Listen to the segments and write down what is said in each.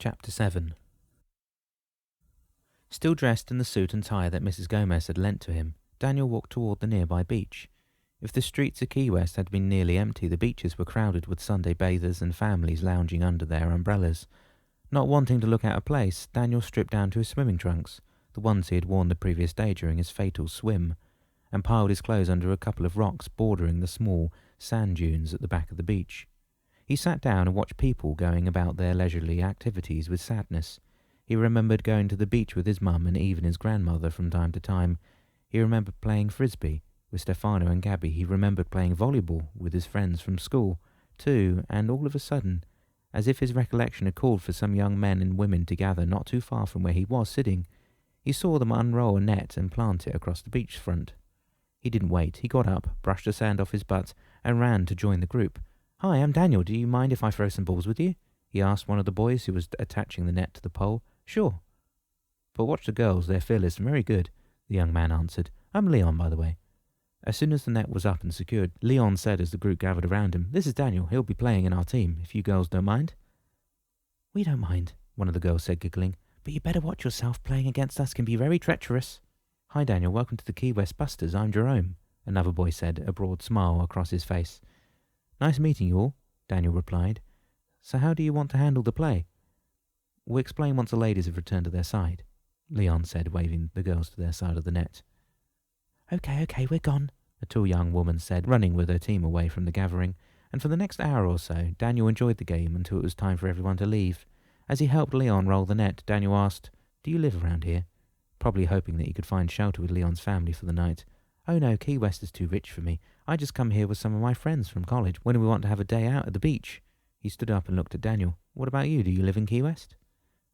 Chapter 7. Still dressed in the suit and tie that Mrs. Gomez had lent to him, Daniel walked toward the nearby beach. If the streets of Key West had been nearly empty, the beaches were crowded with Sunday bathers and families lounging under their umbrellas. Not wanting to look out of place, Daniel stripped down to his swimming trunks, the ones he had worn the previous day during his fatal swim, and piled his clothes under a couple of rocks bordering the small sand dunes at the back of the beach. He sat down and watched people going about their leisurely activities with sadness. He remembered going to the beach with his mum and even his grandmother from time to time. He remembered playing frisbee with Stefano and Gabby. He remembered playing volleyball with his friends from school, too, and all of a sudden, as if his recollection had called for some young men and women to gather not too far from where he was sitting, he saw them unroll a net and plant it across the beach front. He didn't wait. He got up, brushed the sand off his butt, and ran to join the group. "Hi, I'm Daniel. Do you mind if I throw some balls with you?" he asked one of the boys who was attaching the net to the pole. "Sure. But watch the girls, they're fearless and very good," the young man answered. "I'm Leon, by the way." As soon as the net was up and secured, Leon said as the group gathered around him, "This is Daniel. He'll be playing in our team, if you girls don't mind." "We don't mind," one of the girls said, giggling. "But you better watch yourself. Playing against us can be very treacherous." "Hi, Daniel. Welcome to the Key West Busters. I'm Jerome," another boy said, a broad smile across his face. "Nice meeting you all," Daniel replied. "So how do you want to handle the play?" "We'll explain once the ladies have returned to their side," Leon said, waving the girls to their side of the net. Okay, we're gone," a tall young woman said, running with her team away from the gathering, and for the next hour or so, Daniel enjoyed the game until it was time for everyone to leave. As he helped Leon roll the net, Daniel asked, "Do you live around here?" Probably hoping that he could find shelter with Leon's family for the night. "Oh no, Key West is too rich for me. I just come here with some of my friends from college when we want to have a day out at the beach." He stood up and looked at Daniel. "What about you? Do you live in Key West?"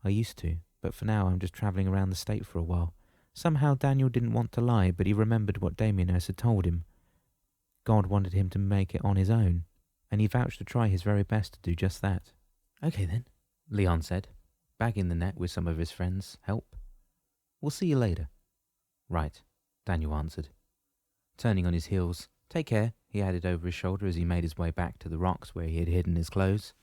"I used to, but for now I'm just travelling around the state for a while." Somehow Daniel didn't want to lie, but he remembered what Damienos had told him. God wanted him to make it on his own, and he vouched to try his very best to do just that. "Okay then," Leon said, bagging the net with some of his friends' help. "We'll see you later." "Right," Daniel answered. Turning on his heels, "Take care," he added over his shoulder as he made his way back to the rocks where he had hidden his clothes.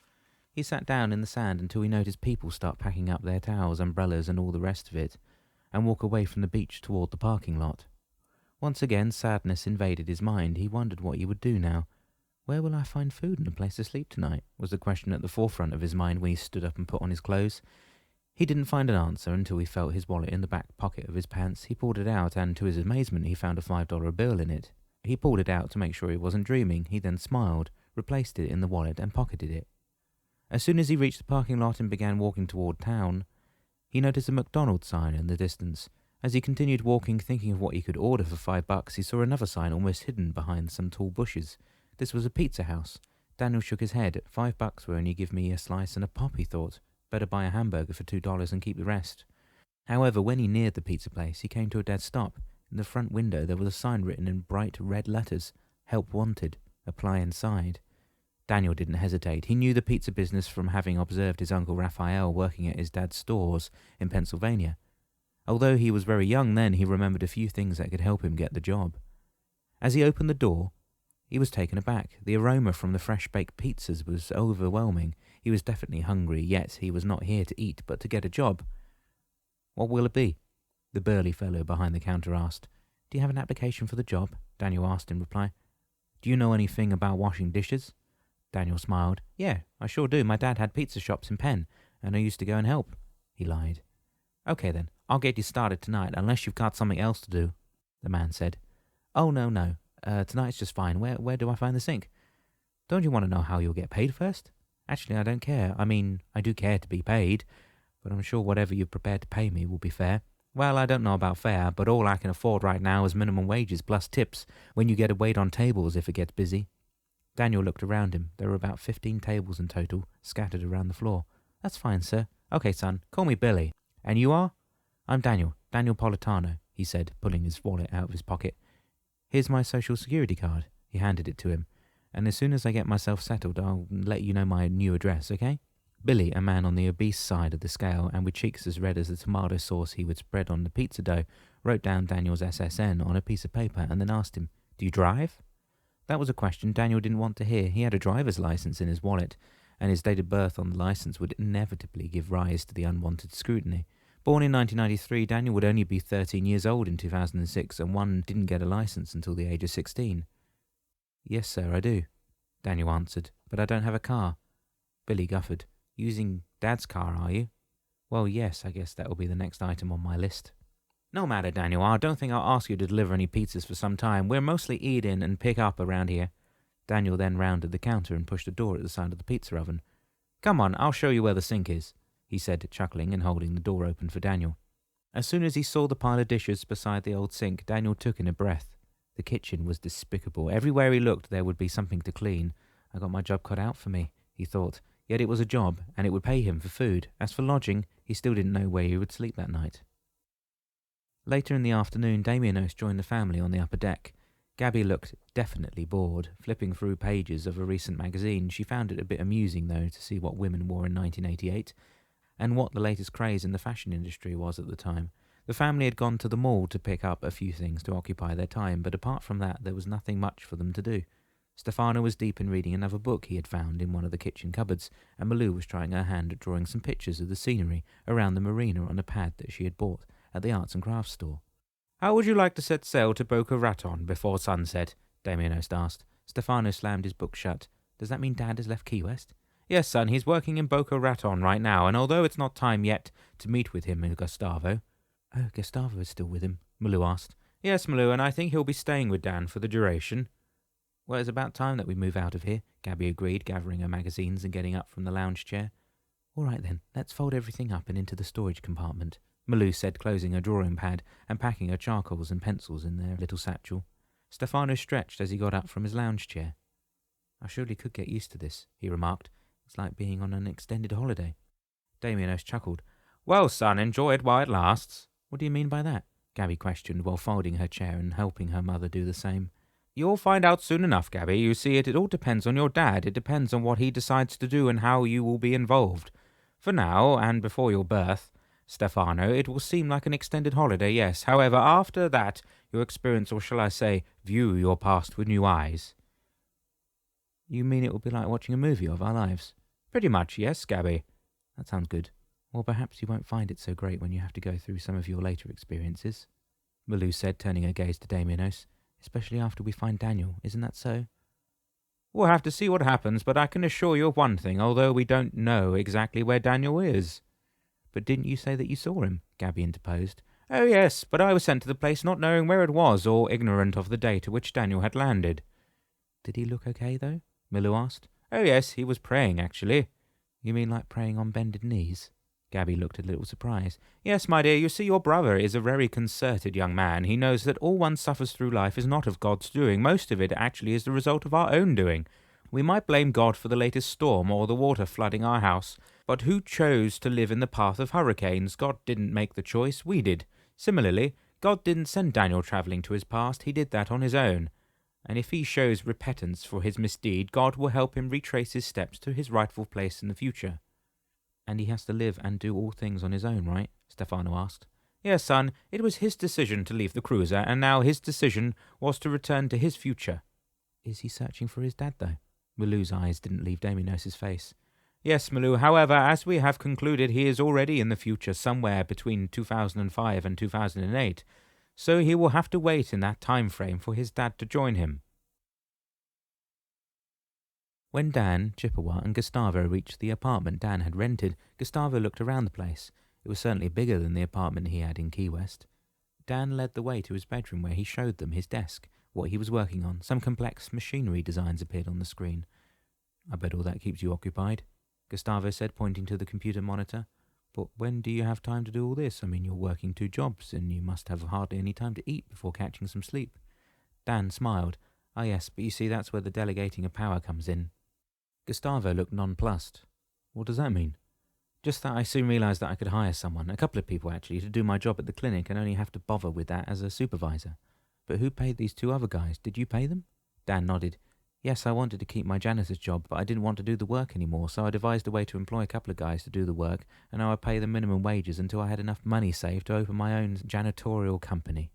He sat down in the sand until he noticed people start packing up their towels, umbrellas and all the rest of it, and walk away from the beach toward the parking lot. Once again, sadness invaded his mind. He wondered what he would do now. "Where will I find food and a place to sleep tonight?" was the question at the forefront of his mind when he stood up and put on his clothes. He didn't find an answer until he felt his wallet in the back pocket of his pants. He pulled it out, and to his amazement, he found a $5 bill in it. He pulled it out to make sure he wasn't dreaming. He then smiled, replaced it in the wallet, and pocketed it. As soon as he reached the parking lot and began walking toward town, he noticed a McDonald's sign in the distance. As he continued walking, thinking of what he could order for $5, he saw another sign almost hidden behind some tall bushes. This was a pizza house. Daniel shook his head. $5 will only give me a slice and a pop, he thought. Better buy a hamburger for $2 and keep the rest. However, when he neared the pizza place, he came to a dead stop. In the front window there was a sign written in bright red letters, "Help wanted. Apply inside." Daniel didn't hesitate. He knew the pizza business from having observed his uncle Raphael working at his dad's stores in Pennsylvania. Although he was very young then, he remembered a few things that could help him get the job. As he opened the door, he was taken aback. The aroma from the fresh-baked pizzas was overwhelming. He was definitely hungry, yet he was not here to eat, but to get a job. "What will it be?" the burly fellow behind the counter asked. "Do you have an application for the job?" Daniel asked in reply. "Do you know anything about washing dishes?" Daniel smiled. "Yeah, I sure do. My dad had pizza shops in Penn, and I used to go and help," he lied. "Okay then, I'll get you started tonight, unless you've got something else to do," the man said. "Oh, no. Tonight's just fine. Where do I find the sink?" "Don't you want to know how you'll get paid first?" "Actually, I don't care. I mean, I do care to be paid, but I'm sure whatever you're prepared to pay me will be fair." "Well, I don't know about fair, but all I can afford right now is minimum wages plus tips when you get to wait on tables if it gets busy." Daniel looked around him. There were about 15 tables in total, scattered around the floor. "That's fine, sir." "Okay, son, call me Billy." "And you are?" "I'm Daniel Politano," he said, pulling his wallet out of his pocket. "Here's my social security card." He handed it to him. "And as soon as I get myself settled, I'll let you know my new address, okay?" Billy, a man on the obese side of the scale and with cheeks as red as the tomato sauce he would spread on the pizza dough, wrote down Daniel's SSN on a piece of paper and then asked him, "Do you drive?" That was a question Daniel didn't want to hear. He had a driver's license in his wallet, and his date of birth on the license would inevitably give rise to the unwanted scrutiny. Born in 1993, Daniel would only be 13 years old in 2006, and one didn't get a license until the age of 16. "Yes, sir, I do," Daniel answered, "but I don't have a car." Billy guffed. "Using Dad's car, are you?" "Well, yes, I guess that will be the next item on my list." "No matter, Daniel, I don't think I'll ask you to deliver any pizzas for some time. We're mostly eat in and pick up around here." Daniel then rounded the counter and pushed a door at the side of the pizza oven. "Come on, I'll show you where the sink is," he said, chuckling and holding the door open for Daniel. As soon as he saw the pile of dishes beside the old sink, Daniel took in a breath. The kitchen was despicable. Everywhere he looked, there would be something to clean. "I got my job cut out for me," he thought. Yet it was a job, and it would pay him for food. As for lodging, he still didn't know where he would sleep that night. Later in the afternoon, Damianos joined the family on the upper deck. Gabby looked definitely bored. Flipping through pages of a recent magazine, she found it a bit amusing, though, to see what women wore in 1988, and what the latest craze in the fashion industry was at the time. The family had gone to the mall to pick up a few things to occupy their time, but apart from that, there was nothing much for them to do. Stefano was deep in reading another book he had found in one of the kitchen cupboards, and Malou was trying her hand at drawing some pictures of the scenery around the marina on a pad that she had bought at the arts and crafts store. "How would you like to set sail to Boca Raton before sunset?" Damianos asked. Stefano slammed his book shut. "Does that mean Dad has left Key West?" "Yes, son, he's working in Boca Raton right now, and although it's not time yet to meet with him and Gustavo—" "Oh, Gustavo is still with him?" Malou asked. "Yes, Malou, and I think he'll be staying with Dan for the duration." "Well, it's about time that we move out of here," Gabby agreed, gathering her magazines and getting up from the lounge chair. "All right then, let's fold everything up and into the storage compartment," Malou said, closing her drawing pad and packing her charcoals and pencils in their little satchel. Stefano stretched as he got up from his lounge chair. "I surely could get used to this," he remarked. "It's like being on an extended holiday." Damianos chuckled. "Well, son, enjoy it while it lasts." "What do you mean by that?" Gabby questioned while folding her chair and helping her mother do the same. "You'll find out soon enough, Gabby. You see, it all depends on your dad. It depends on what he decides to do and how you will be involved. For now, and before your birth, Stefano, it will seem like an extended holiday, yes. However, after that, you'll experience, or shall I say, view your past with new eyes." "You mean it will be like watching a movie of our lives?" "Pretty much, yes, Gabby." "That sounds good. Well, perhaps you won't find it so great when you have to go through some of your later experiences," Malou said, turning her gaze to Damianos. "Especially after we find Daniel, isn't that so?" "We'll have to see what happens, but I can assure you of one thing, although we don't know exactly where Daniel is." "But didn't you say that you saw him?" Gabby interposed. "Oh yes, but I was sent to the place not knowing where it was or ignorant of the day to which Daniel had landed." "Did he look okay, though?" Malou asked. "Oh yes, he was praying, actually." "You mean like praying on bended knees?" Gabby looked a little surprised. "Yes, my dear, you see, your brother is a very concerted young man. He knows that all one suffers through life is not of God's doing. Most of it actually is the result of our own doing. We might blame God for the latest storm or the water flooding our house, but who chose to live in the path of hurricanes? God didn't make the choice, we did. Similarly, God didn't send Daniel travelling to his past, he did that on his own. And if he shows repentance for his misdeed, God will help him retrace his steps to his rightful place in the future." "And he has to live and do all things on his own, right?" Stefano asked. "Yes, son, it was his decision to leave the cruiser, and now his decision was to return to his future." "Is he searching for his dad, though?" Malou's eyes didn't leave Damianos' face. "Yes, Malou, however, as we have concluded, he is already in the future, somewhere between 2005 and 2008, so he will have to wait in that time frame for his dad to join him." When Dan, Chippewa, and Gustavo reached the apartment Dan had rented, Gustavo looked around the place. It was certainly bigger than the apartment he had in Key West. Dan led the way to his bedroom where he showed them his desk, what he was working on. Some complex machinery designs appeared on the screen. "I bet all that keeps you occupied," Gustavo said, pointing to the computer monitor. "But when do you have time to do all this? I mean, you're working 2 jobs, and you must have hardly any time to eat before catching some sleep." Dan smiled. "Ah yes, but you see, that's where the delegating of power comes in." Gustavo looked nonplussed. "What does that mean?" "Just that I soon realized that I could hire someone, a couple of people actually, to do my job at the clinic and only have to bother with that as a supervisor." "But who paid these 2 other guys? Did you pay them?" Dan nodded. "Yes, I wanted to keep my janitor's job, but I didn't want to do the work anymore, so I devised a way to employ a couple of guys to do the work, and I would pay them minimum wages until I had enough money saved to open my own janitorial company."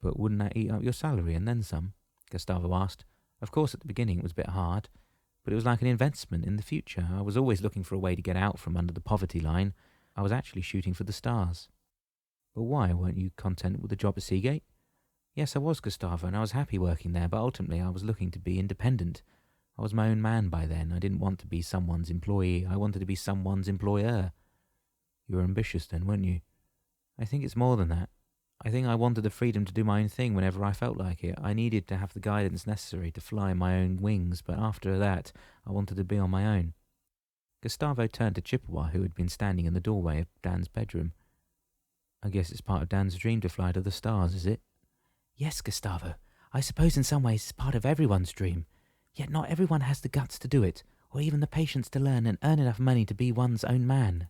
"But wouldn't that eat up your salary and then some?" Gustavo asked. "Of course, at the beginning it was a bit hard, But it was like an investment in the future. I was always looking for a way to get out from under the poverty line. I was actually shooting for the stars. But why? Weren't you content with the job at Seagate? Yes, I was, Gustavo, and I was happy working there, but ultimately I was looking to be independent. I was my own man by then. I didn't want to be someone's employee. I wanted to be someone's employer. You were ambitious then, weren't you? I think it's more than that. I think I wanted the freedom to do my own thing whenever I felt like it. I needed to have the guidance necessary to fly my own wings, but after that, I wanted to be on my own. Gustavo turned to Chippewa, who had been standing in the doorway of Dan's bedroom. I guess it's part of Dan's dream to fly to the stars, is it? Yes, Gustavo. I suppose in some ways it's part of everyone's dream. Yet not everyone has the guts to do it, or even the patience to learn and earn enough money to be one's own man.